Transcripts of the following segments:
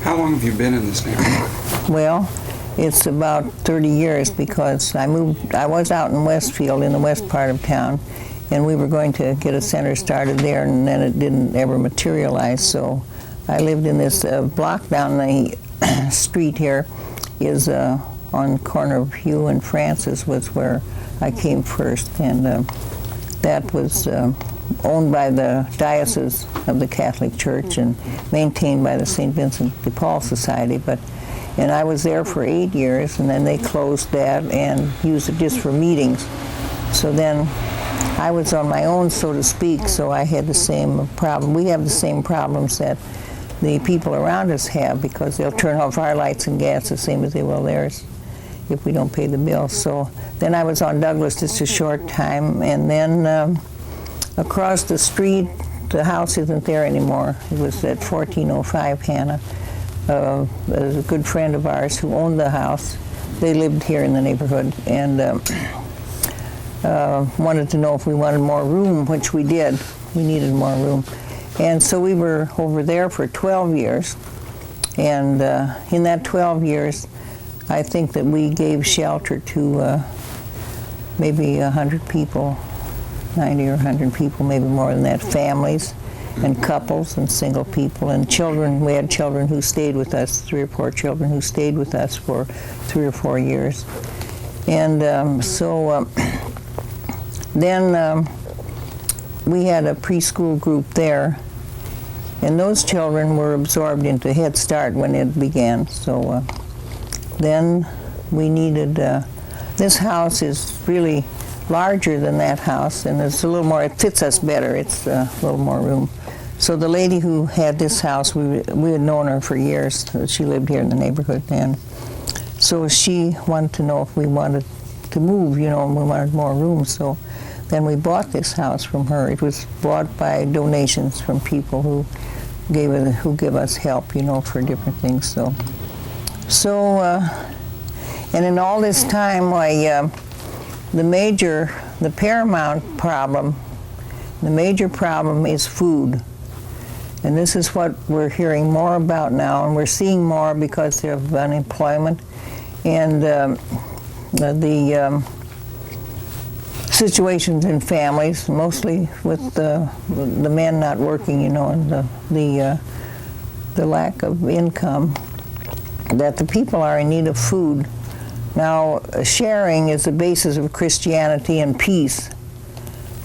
How long have you been in this neighborhood? Well, it's about 30 years because I was out in Westfield, in the west part of town, and we were going to get a center started there, and then it didn't ever materialize. So I lived in this block down the street here is on the corner of Hugh and Francis was where I came first, and that was owned by the Diocese of the Catholic Church and maintained by the St. Vincent de Paul Society. And I was there for 8 years, and then they closed that and used it just for meetings. So then I was on my own, so to speak, so I had the same problem. We have the same problems that the people around us have because they'll turn off our lights and gas the same as they will theirs if we don't pay the bill. So then I was on Douglas just a short time, and then across the street, the house isn't there anymore. It was at 1405 Hannah. There's a good friend of ours who owned the house. They lived here in the neighborhood and wanted to know if we wanted more room, which we did. We needed more room. And so we were over there for 12 years. And in that 12 years, I think that we gave shelter to maybe 100 people, 90 or 100 people, maybe more than that, families and couples and single people and children. We had children who stayed with us, 3 or 4 children who stayed with us for 3 or 4 years. And then we had a preschool group there, and those children were absorbed into Head Start when it began. So then we needed, this house is really larger than that house, and it's a little more, it fits us better, it's a little more room. So the lady who had this house, we had known her for years. She lived here in the neighborhood, and so she wanted to know if we wanted to move, you know, and we wanted more room. So then we bought this house from her. It was bought by donations from people who give us help, you know, for different things. And in all this time, the paramount problem, the major problem is food. And this is what we're hearing more about now, and we're seeing more because of unemployment and the situations in families, mostly with the men not working, you know, and the lack of income, that the people are in need of food. Now, sharing is the basis of Christianity and peace.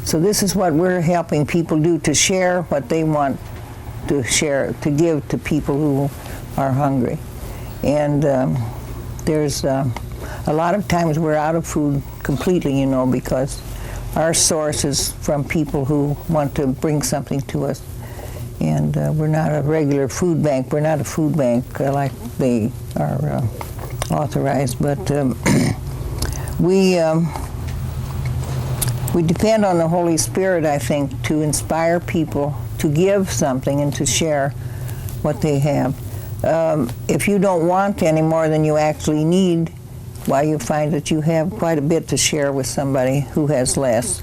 So this is what we're helping people do, to share what they want to share, to give to people who are hungry. And there's a lot of times we're out of food completely, you know, because our source is from people who want to bring something to us. And we're not a regular food bank. We're not a food bank like they are authorized, but we depend on the Holy Spirit, I think, to inspire people to give something and to share what they have. If you don't want any more than you actually need, why, you find that you have quite a bit to share with somebody who has less.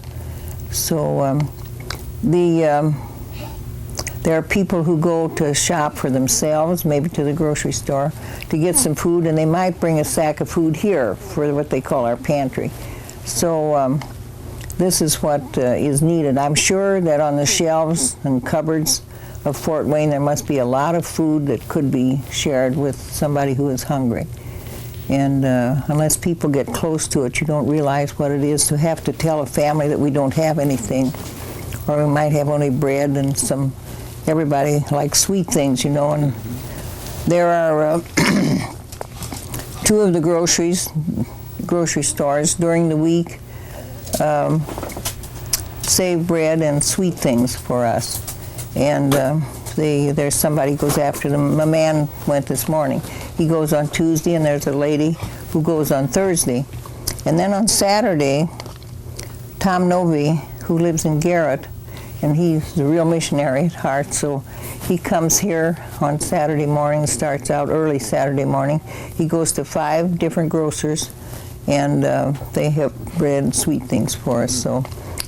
So there are people who go to shop for themselves, maybe to the grocery store, to get some food, and they might bring a sack of food here for what they call our pantry. So this is what is needed. I'm sure that on the shelves and cupboards of Fort Wayne there must be a lot of food that could be shared with somebody who is hungry. And unless people get close to it, you don't realize what it is to have to tell a family that we don't have anything, or we might have only bread and some. Everybody likes sweet things, you know, and there are 2 of the grocery stores during the week save bread and sweet things for us. And there's somebody who goes after them. A man went this morning. He goes on Tuesday, and there's a lady who goes on Thursday. And then on Saturday, Tom Novi, who lives in Garrett, and he's a real missionary at heart, so he comes here on Saturday morning, starts out early Saturday morning. He goes to 5 different grocers, and they have bread and sweet things for us. So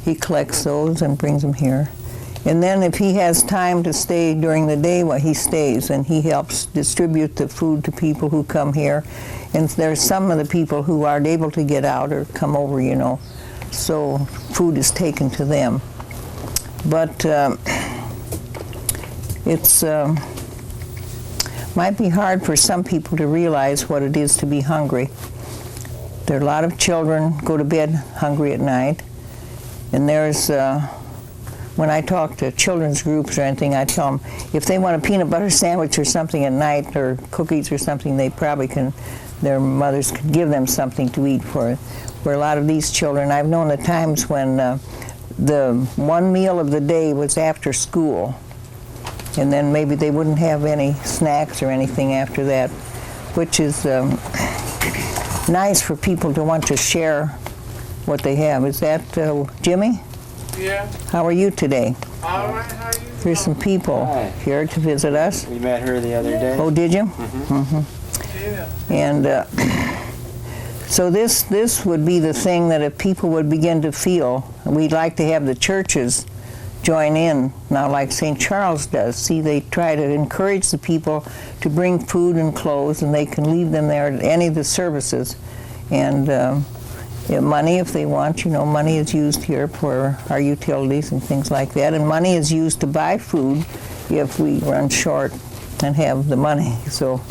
he collects those and brings them here. And then if he has time to stay during the day, well, he stays, and he helps distribute the food to people who come here. And there's some of the people who aren't able to get out or come over, you know, so food is taken to them. But it's might be hard for some people to realize what it is to be hungry. There are a lot of children go to bed hungry at night, and there's when I talk to children's groups or anything, I tell them if they want a peanut butter sandwich or something at night, or cookies or something, they probably can, their mothers could give them something to eat for it. Where a lot of these children, I've known the times when the one meal of the day was after school, and then maybe they wouldn't have any snacks or anything after that, which is nice for people to want to share what they have. Is that Jimmy? Yeah. How are you today? All right, how you doing? There's some people Hi. here to visit us. We met her the other day. Oh, did you? Yeah. And so this would be the thing that if people would begin to feel, we'd like to have the churches join in now like St. Charles does. See, they try to encourage the people to bring food and clothes, and they can leave them there at any of the services. And money, if they want, you know, money is used here for our utilities and things like that. And money is used to buy food if we run short and have the money. So